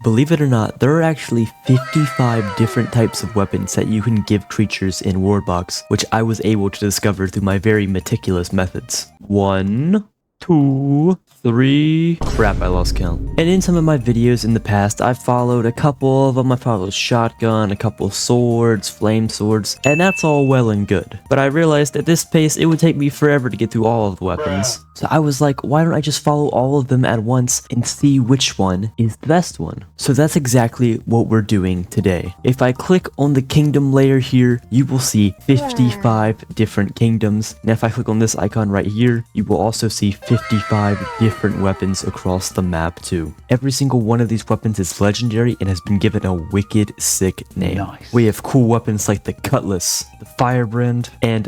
Believe it or not, there are actually 55 different types of weapons that you can give creatures in WorldBox, which I was able to discover through my very meticulous methods. 1, 2, 3... Crap, I lost count. And in some of my videos in the past, I've followed a couple of them. I followed shotgun, a couple swords, flame swords, and that's all well and good. But I realized at this pace, it would take me forever to get through all of the weapons. So I was like, why don't I just follow all of them at once and see which one is the best one? So that's exactly what we're doing today. If I click on the kingdom layer here, you will see 55 different kingdoms. And if I click on this icon right here, you will also see 55 different weapons across the map too. Every single one of these weapons is legendary and has been given a wicked sick name. Nice. We have cool weapons like the cutlass, the firebrand, and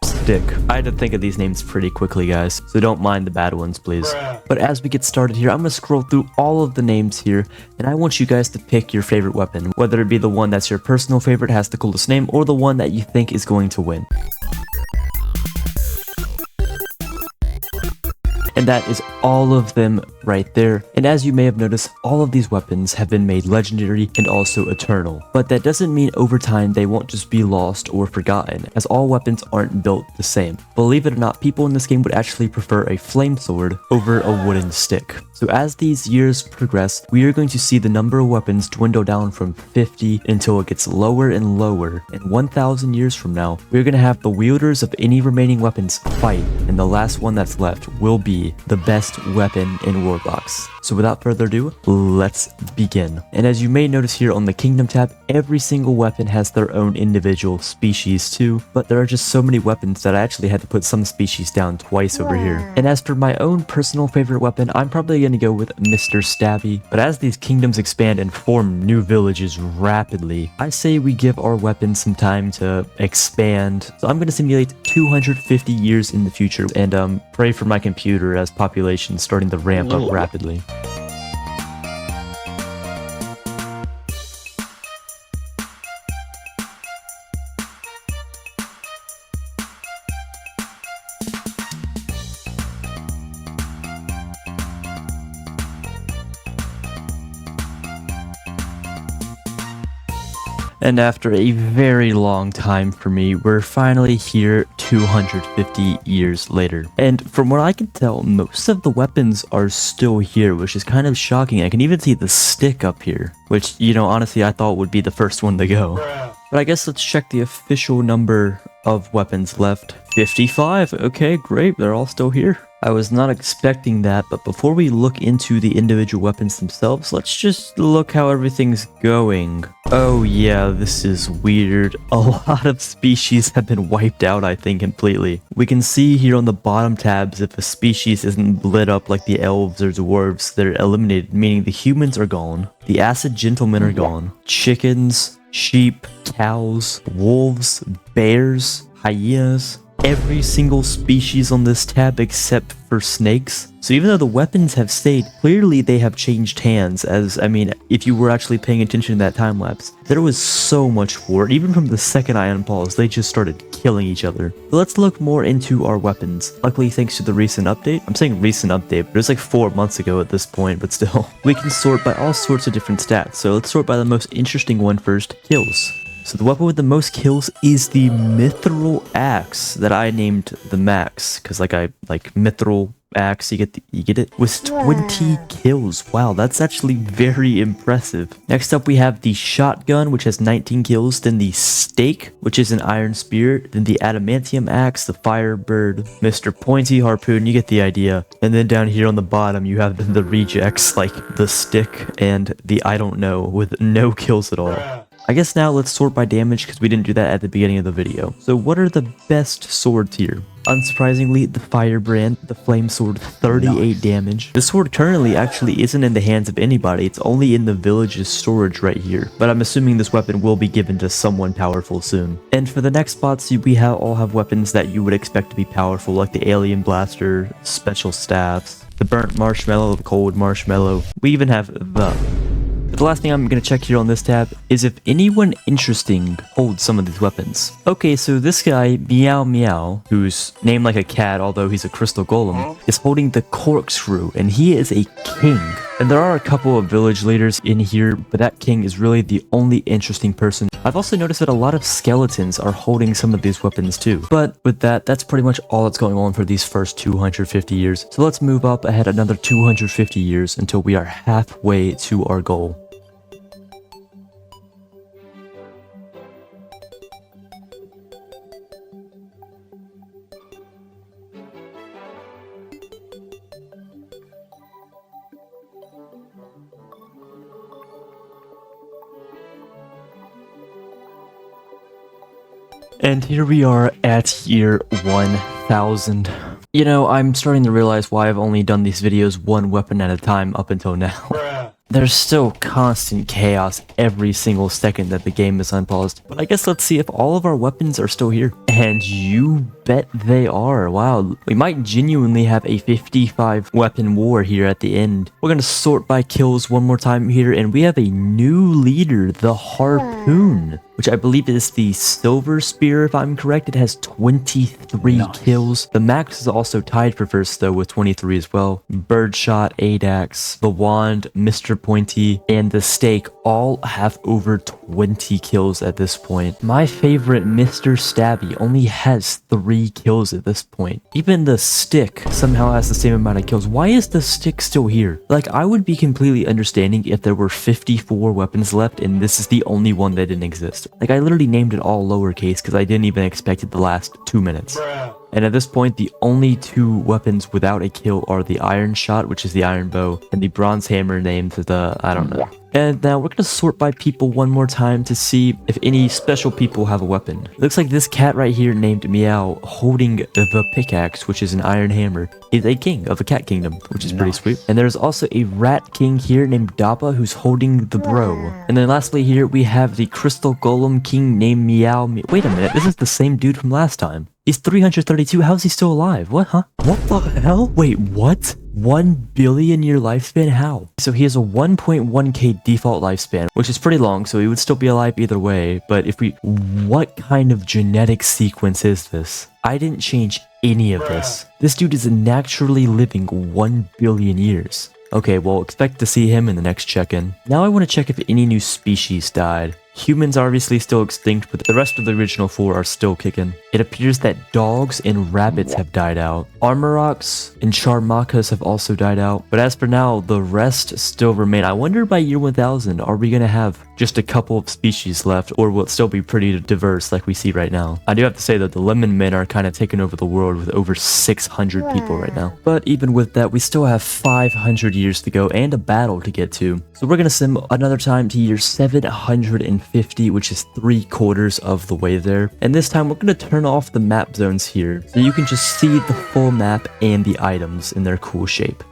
stick. I had to think of these names pretty quickly, guys, so don't mind the bad ones, please. But as we get started here, I'm gonna scroll through all of the names here, and I want you guys to pick your favorite weapon, whether it be the one that's your personal favorite, has the coolest name, or the one that you think is going to win. And that is all of them right there. And as you may have noticed, all of these weapons have been made legendary and also eternal. But that doesn't mean over time they won't just be lost or forgotten, as all weapons aren't built the same. Believe it or not, people in this game would actually prefer a flame sword over a wooden stick. So as these years progress, we are going to see the number of weapons dwindle down from 50 until it gets lower and lower. And 1,000 years from now, we're going to have the wielders of any remaining weapons fight, and the last one that's left will be the best weapon in WorldBox. So without further ado, let's begin. And as you may notice here on the Kingdom tab, every single weapon has their own individual species too, but there are just so many weapons that I actually had to put some species down twice over here. And as for my own personal favorite weapon, I'm probably going to go with Mr. Stabby. But as these kingdoms expand and form new villages rapidly, I say we give our weapons some time to expand. So I'm going to simulate 250 years in the future and pray for my computer as population starting to ramp up rapidly. And after a very long time for me, we're finally here 250 years later. And from what I can tell, most of the weapons are still here, which is kind of shocking. I can even see the stick up here, which, you know, honestly, I thought would be the first one to go. But I guess let's check the official number of weapons left. 55. Okay, great. They're all still here. I was not expecting that, but before we look into the individual weapons themselves, let's just look how everything's going. Oh yeah, this is weird. A lot of species have been wiped out, I think, completely. We can see here on the bottom tabs, if a species isn't lit up like the elves or dwarves, they're eliminated, meaning the humans are gone, the acid gentlemen are gone, chickens, sheep, cows, wolves, bears, hyenas, every single species on this tab except for snakes. So even though the weapons have stayed, clearly they have changed hands, as, I mean, if you were actually paying attention to that time lapse, there was so much war. Even from the second I unpaused, they just started killing each other. But let's look more into our weapons. Luckily, thanks to the recent update, I'm saying recent update, but it was like 4 months ago at this point, but still, we can sort by all sorts of different stats. So let's sort by the most interesting one first, kills. So the weapon with the most kills is the Mithril Axe that I named the Max, because like Mithril Axe, you get it? With 20 kills. Wow, that's actually very impressive. Next up we have the Shotgun, which has 19 kills, then the Stake, which is an Iron Spear, then the Adamantium Axe, the Firebird, Mr. Pointy Harpoon, you get the idea. And then down here on the bottom you have the rejects like the Stick and the I don't know with no kills at all. I guess now let's sort by damage because we didn't do that at the beginning of the video. So what are the best swords here? Unsurprisingly, the Firebrand, the Flame Sword, 38 damage. The sword currently actually isn't in the hands of anybody, it's only in the village's storage right here. But I'm assuming this weapon will be given to someone powerful soon. And for the next spots, we all have weapons that you would expect to be powerful, like the Alien Blaster, Special Staffs, the Burnt Marshmallow, the Cold Marshmallow. We even have the The last thing I'm gonna check here on this tab is if anyone interesting holds some of these weapons. Okay, so this guy, Meow Meow, who's named like a cat, although he's a crystal golem, is holding the corkscrew, and he is a king. And there are a couple of village leaders in here, but that king is really the only interesting person. I've also noticed that a lot of skeletons are holding some of these weapons too. But with that, that's pretty much all that's going on for these first 250 years. So let's move up ahead another 250 years until we are halfway to our goal. And here we are at year 1000. You know, I'm starting to realize why I've only done these videos one weapon at a time up until now. There's still constant chaos every single second that the game is unpaused. But I guess let's see if all of our weapons are still here. And you bet they are. Wow, we might genuinely have a 55 weapon war here at the end. We're gonna sort by kills one more time here, and we have a new leader, the Harpoon, which I believe is the Silver Spear, if I'm correct. It has 23 kills. The Max is also tied for first, though, with 23 as well. Birdshot, Adax, the Wand, Mr. Pointy, and the Stake all have over 20 kills at this point. My favorite, Mr. Stabby, only has 3 kills at this point. Even the Stick somehow has the same amount of kills. Why is the Stick still here? Like, I would be completely understanding if there were 54 weapons left and this is the only one that didn't exist. Like, I literally named it all lowercase because I didn't even expect it to last 2 minutes. And at this point, the only 2 weapons without a kill are the Iron Shot, which is the Iron Bow, and the Bronze Hammer named the, I don't know. And now we're gonna sort by people one more time to see if any special people have a weapon. It looks like this cat right here named Meow, holding the pickaxe, which is an iron hammer, is a king of a cat kingdom, which is pretty sweet. And there's also a rat king here named Dappa, who's holding the bro. And then lastly here, we have the crystal golem king named Meow. Wait a minute, this is the same dude from last time. He's 332. How's he still alive? What, huh? What the hell? Wait, what? 1 billion year lifespan? How? So he has a 1.1k default lifespan, which is pretty long, so he would still be alive either way. But if we... What kind of genetic sequence is this? I didn't change any of this. This dude is naturally living 1 billion years. Okay, well, expect to see him in the next check-in. Now I want to check if any new species died. Humans are obviously still extinct, but the rest of the original 4 are still kicking. It appears that dogs and rabbits have died out. Armorox and Charmacas have also died out. But as for now, the rest still remain. I wonder by year 1000, are we going to have just a couple of species left, or will it still be pretty diverse like we see right now? I do have to say that the Lemon Men are kind of taking over the world with over 600 people right now. But even with that, we still have 500 years to go and a battle to get to. So we're going to sim another time to year 750, which is 3/4 of the way there. And this time we're going to turn off the map zones here, so you can just see the full map and the items in their cool shape.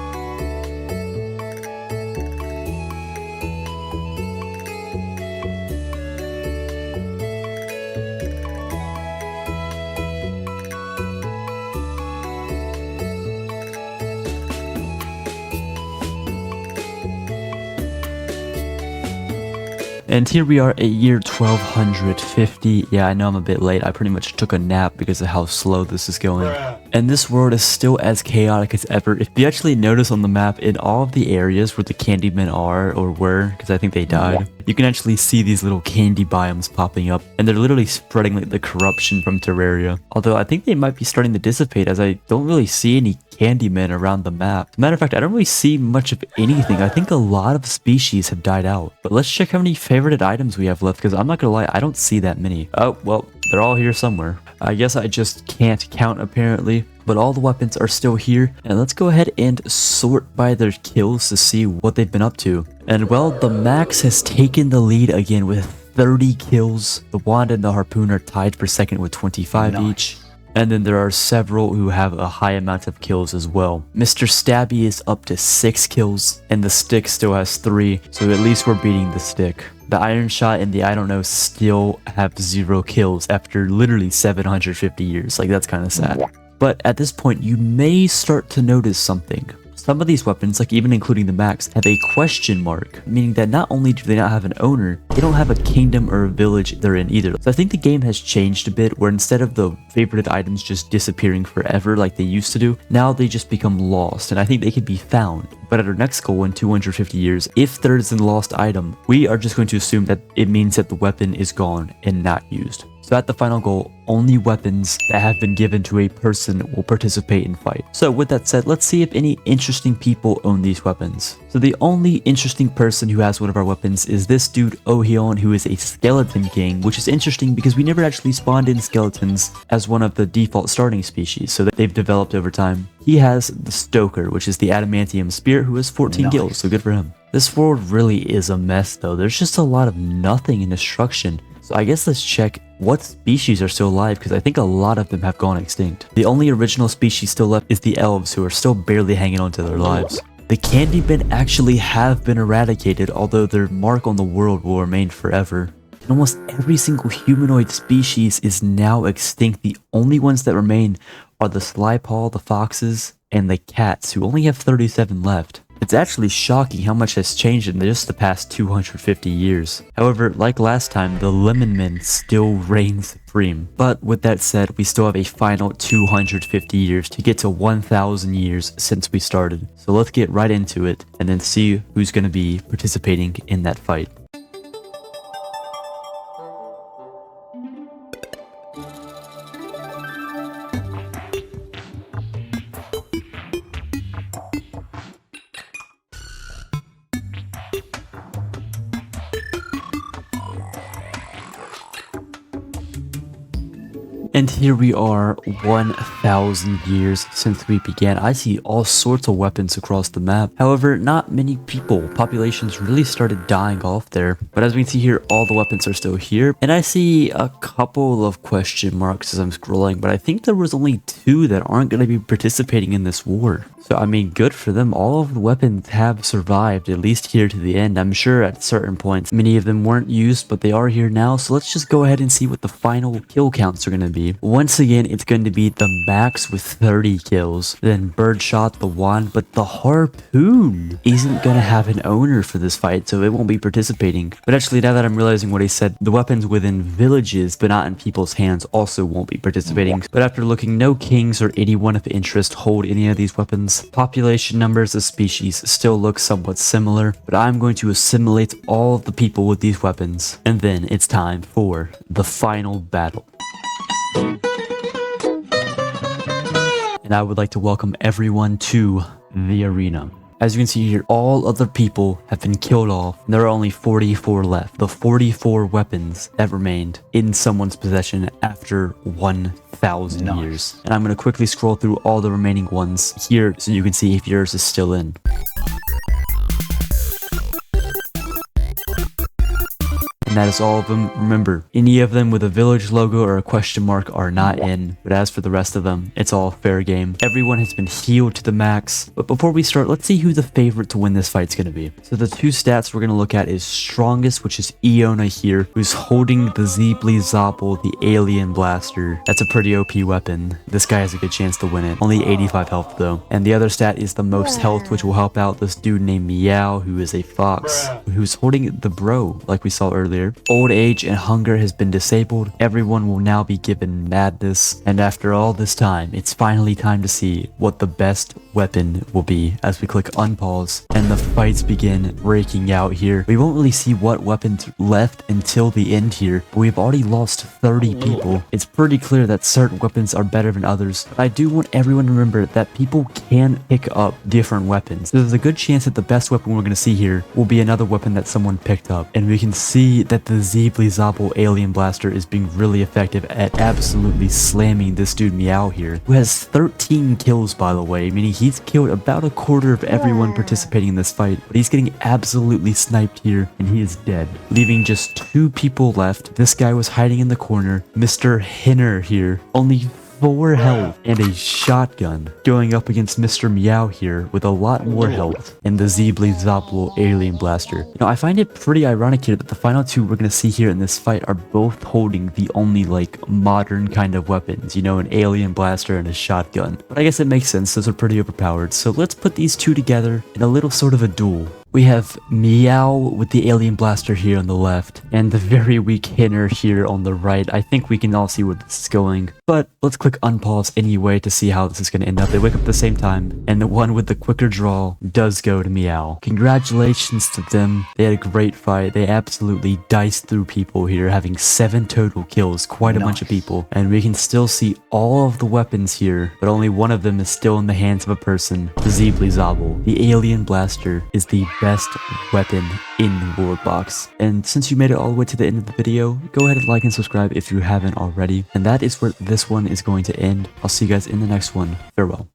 And here we are at year 1250. Yeah, I know I'm a bit late. I pretty much took a nap because of how slow this is going. And this world is still as chaotic as ever. If you actually notice on the map, in all of the areas where the Candymen are, or were, because I think they died, you can actually see these little candy biomes popping up. And they're literally spreading like the corruption from Terraria. Although I think they might be starting to dissipate, as I don't really see any Candymen around the map. As a matter of fact, I don't really see much of anything. I think a lot of species have died out. But let's check how many favorited items we have left, because I'm not gonna lie, I don't see that many. Oh, well, they're all here somewhere. I guess I just can't count apparently. But all the weapons are still here, and let's go ahead and sort by their kills to see what they've been up to. And well, the Max has taken the lead again with 30 kills. The Wand and the Harpoon are tied for second with 25 each. And then there are several who have a high amount of kills as well. Mr. Stabby is up to 6 kills, and the Stick still has 3, so at least we're beating the Stick. The Iron Shot and the I don't know still have 0 kills after literally 750 years. Like, that's kind of sad. But at this point, you may start to notice something. Some of these weapons, like even including the max, have a question mark, meaning that not only do they not have an owner, they don't have a kingdom or a village they're in either. So I think the game has changed a bit, where instead of the favorited items just disappearing forever like they used to do, now they just become lost, and I think they can be found. But at our next goal in 250 years, if there is a lost item, we are just going to assume that it means that the weapon is gone and not used. So at the final goal, only weapons that have been given to a person will participate in fight. So with that said, let's see if any interesting people own these weapons. So the only interesting person who has one of our weapons is this dude Ohion, who is a skeleton king, which is interesting because we never actually spawned in skeletons as one of the default starting species, so that they've developed over time. He has the Stoker, which is the adamantium spear, who has 14 gills, so good for him. This world really is a mess though. There's just a lot of nothing and destruction. So I guess let's check what species are still alive, because I think a lot of them have gone extinct. The only original species still left is the elves, who are still barely hanging on to their lives. The Candymen actually have been eradicated, although their mark on the world will remain forever. And almost every single humanoid species is now extinct. The only ones that remain are the Slypaw, the foxes, and the cats, who only have 37 left. It's actually shocking how much has changed in just the past 250 years. However, like last time, the Lemon Men still reign supreme. But with that said, we still have a final 250 years to get to 1,000 years since we started. So let's get right into it and then see who's going to be participating in that fight. And here we are, 1,000 years since we began. I see all sorts of weapons across the map. However, not many people. Populations really started dying off there. But as we can see here, all the weapons are still here. And I see a couple of question marks as I'm scrolling, but I think there was only 2 that aren't going to be participating in this war. So I mean, good for them. All of the weapons have survived, at least here to the end. I'm sure at certain points, many of them weren't used, but they are here now. So let's just go ahead and see what the final kill counts are going to be. Once again, it's going to be the max with 30 kills, then birdshot, the wand, but the harpoon isn't going to have an owner for this fight, so it won't be participating. But actually, now that I'm realizing what he said, the weapons within villages, but not in people's hands, also won't be participating. But after looking, no kings or anyone of interest hold any of these weapons. Population numbers of species still look somewhat similar, but I'm going to assimilate all of the people with these weapons, and then it's time for the final battle. And I would like to welcome everyone to the arena. As you can see here, all other people have been killed off, and there are only 44 left. The 44 weapons that remained in someone's possession after 1,000 years. And I'm going to quickly scroll through all the remaining ones here so you can see if yours is still in. And that is all of them. Remember, any of them with a village logo or a question mark are not in, but as for the rest of them, it's all fair game. Everyone has been healed to the max, but before we start, let's see who the favorite to win this fight's gonna be. So the 2 stats we're gonna look at is strongest, which is Iona here, who's holding the Zeebly Zoppel, the alien blaster. That's a pretty OP weapon. This guy has a good chance to win it. Only 85 health though. And the other stat is the most health, which will help out this dude named Meow, who is a fox, who's holding the bro, like we saw earlier. Old age and hunger has been disabled. Everyone will now be given madness. And after all this time, it's finally time to see what the best weapon will be as we click unpause and the fights begin breaking out here. We won't really see what weapons left until the end here, but we've already lost 30 people. It's pretty clear that certain weapons are better than others, but I do want everyone to remember that people can pick up different weapons. There's a good chance that the best weapon we're going to see here will be another weapon that someone picked up, and we can see that the Zeebly Zoppel alien blaster is being really effective at absolutely slamming this dude Meow here, who has 13 kills by the way, meaning he's killed about a quarter of everyone participating in this fight, but he's getting absolutely sniped here and he is dead, leaving just 2 people left. This guy was hiding in the corner, Mr. Hinner here, only 4 health and a shotgun, going up against Mr. Meow here with a lot more health and the Zeebly Zoplo alien blaster. You know, I find it pretty ironic here that the final two we're gonna see here in this fight are both holding the only like modern kind of weapons, you know, an alien blaster and a shotgun. But I guess it makes sense, those are pretty overpowered. So let's put these two together in a little sort of a duel. We have Meow with the alien blaster here on the left, and the very weak Hinner here on the right. I think we can all see where this is going, but let's click unpause anyway to see how this is going to end up. They wake up at the same time, and the one with the quicker draw does go to Meow. Congratulations to them. They had a great fight. They absolutely diced through people here, having 7 total kills, quite a bunch of people. And we can still see all of the weapons here, but only one of them is still in the hands of a person, the Zeebly Zobble. The alien blaster is the best weapon in WorldBox. And since you made it all the way to the end of the video, go ahead and like and subscribe if you haven't already. And that is where this one is going to end. I'll see you guys in the next one. Farewell.